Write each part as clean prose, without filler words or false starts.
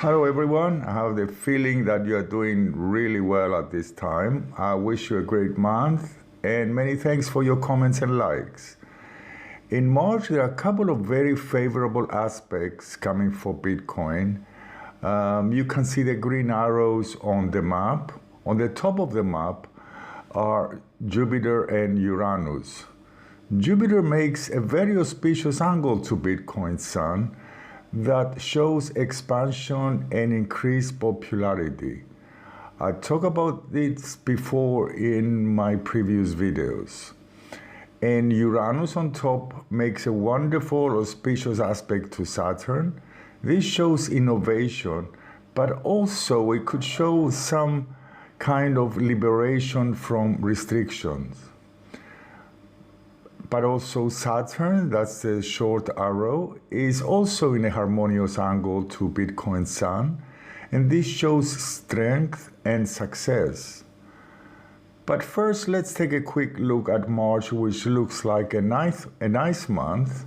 Hello everyone, I have the feeling that you are doing really well at this time. I wish you a great month and many thanks for your comments and likes. In March, there are a couple of very favorable aspects coming for Bitcoin. You can see the green arrows on the map. On the top of the map are Jupiter and Uranus. Jupiter makes a very auspicious angle to Bitcoin's sun that shows expansion and increased popularity. I talked about this before in my previous videos. And Uranus on top makes a wonderful auspicious aspect to Saturn. This shows innovation, but also it could show some kind of liberation from restrictions. But also Saturn, that's the short arrow, is also in a harmonious angle to Bitcoin's sun, and this shows strength and success. But first, let's take a quick look at March, which looks like a nice month.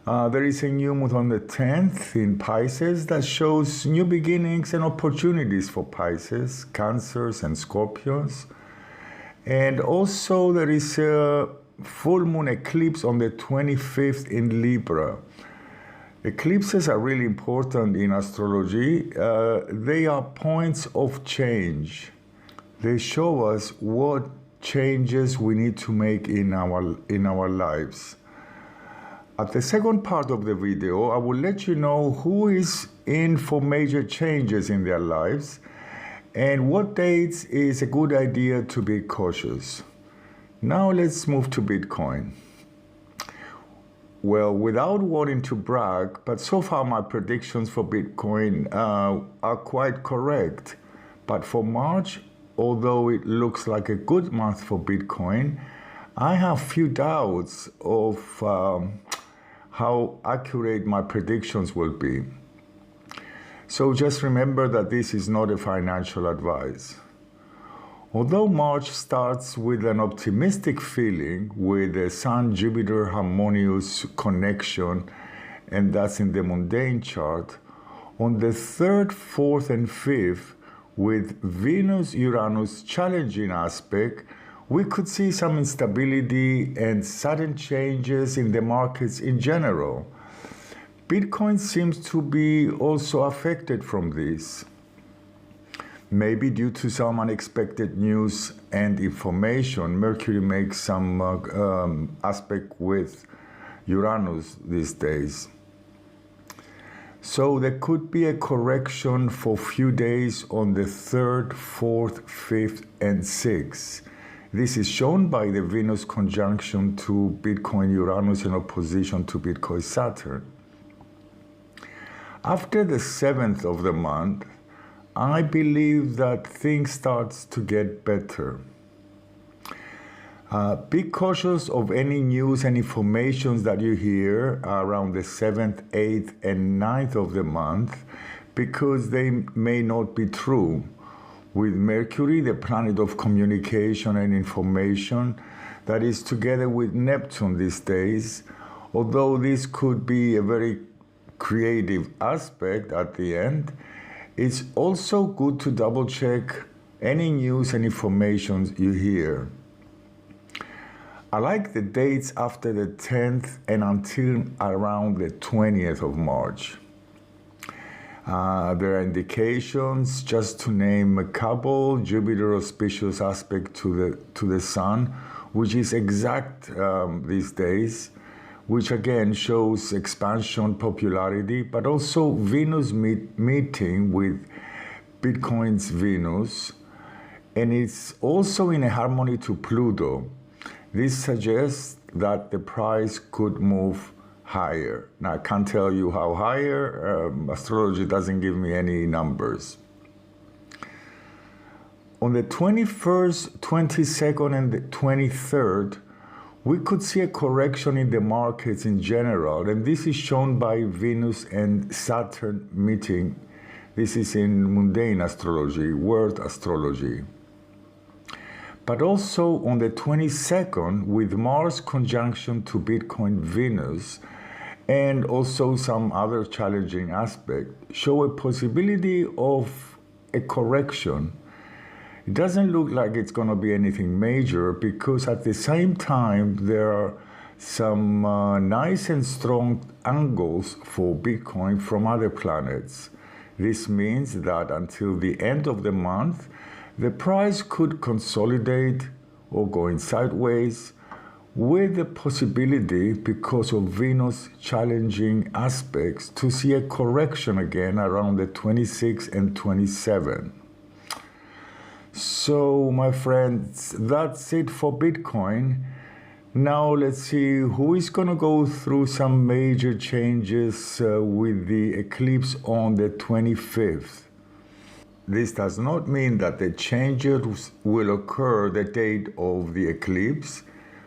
There is a new moon on the 10th in Pisces that shows new beginnings and opportunities for Pisces, Cancers, and Scorpions. And also there is a full moon eclipse on the 25th in Libra. Eclipses are really important in astrology. They are points of change. They show us what changes we need to make in our lives. At the second part of the video, I will let you know who is in for major changes in their lives and what dates is a good idea to be cautious. Now let's move to Bitcoin. Well, without wanting to brag, but so far my predictions for Bitcoin are quite correct. But for March, although it looks like a good month for Bitcoin, I have few doubts of how accurate my predictions will be. So just remember that this is not a financial advice. Although March starts with an optimistic feeling with the Sun-Jupiter harmonious connection, and that's in the mundane chart, on the 3rd, 4th, and 5th, with Venus-Uranus challenging aspect, we could see some instability and sudden changes in the markets in general. Bitcoin seems to be also affected from this. Maybe due to some unexpected news and information, Mercury makes some aspect with Uranus these days. So there could be a correction for few days on the 3rd, 4th, 5th, and 6th. This is shown by the Venus conjunction to Bitcoin Uranus in opposition to Bitcoin Saturn. After the 7th of the month, I believe that things start to get better. Be cautious of any news and information that you hear around the 7th, 8th, and 9th of the month, because they may not be true. With Mercury, the planet of communication and information, that is together with Neptune these days, although this could be a very creative aspect at the end, it's also good to double check any news and information you hear. I like the dates after the 10th and until around the 20th of March. There are indications, just to name a couple: Jupiter auspicious aspect to the Sun, which is exact these days, which again shows expansion, popularity, but also Venus meeting with Bitcoin's Venus, and it's also in a harmony to Pluto. This suggests that the price could move higher. Now, I can't tell you how higher. Astrology doesn't give me any numbers. On the 21st, 22nd, and the 23rd, we could see a correction in the markets in general, and this is shown by Venus and Saturn meeting. This is in mundane astrology, world astrology. But also on the 22nd, with Mars conjunction to Bitcoin Venus, and also some other challenging aspects show a possibility of a correction. It doesn't look like it's going to be anything major, because at the same time there are some nice and strong angles for Bitcoin from other planets. This means that until the end of the month, the price could consolidate or going sideways, with the possibility, because of Venus challenging aspects, to see a correction again around the 26 and 27. So, my friends, that's it for Bitcoin. Now let's see who is going to go through some major changes with the eclipse on the 25th. This does not mean that the changes will occur the date of the eclipse.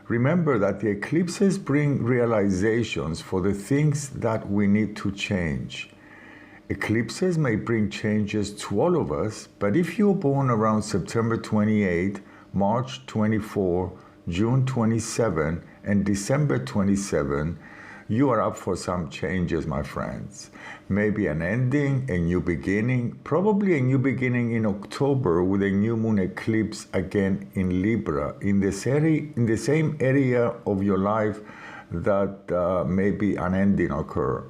Remember that the eclipses bring realizations for the things that we need to change. Eclipses may bring changes to all of us, but if you're born around September 28, March 24, June 27, and December 27, you are up for some changes, my friends. Maybe an ending, a new beginning, probably a new beginning in October with a new moon eclipse again in Libra, in the same area of your life that maybe an ending occur.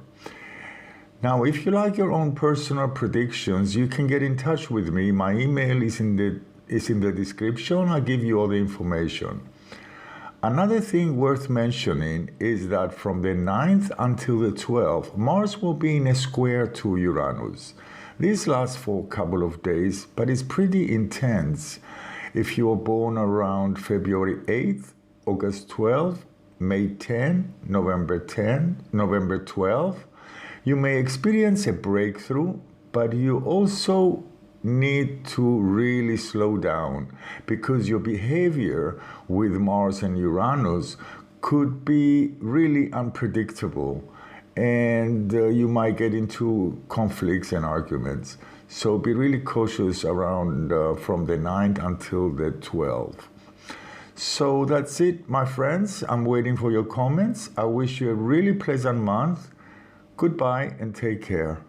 Now, if you like your own personal predictions, you can get in touch with me. My email is in the description. I'll give you all the information. Another thing worth mentioning is that from the 9th until the 12th, Mars will be in a square to Uranus. This lasts for a couple of days, but it's pretty intense. If you were born around February 8th, August 12th, May 10, November 12th, you may experience a breakthrough, but you also need to really slow down, because your behavior with Mars and Uranus could be really unpredictable, and you might get into conflicts and arguments. So be really cautious around from the 9th until the 12th. So that's it, my friends. I'm waiting for your comments. I wish you a really pleasant month. Goodbye and take care.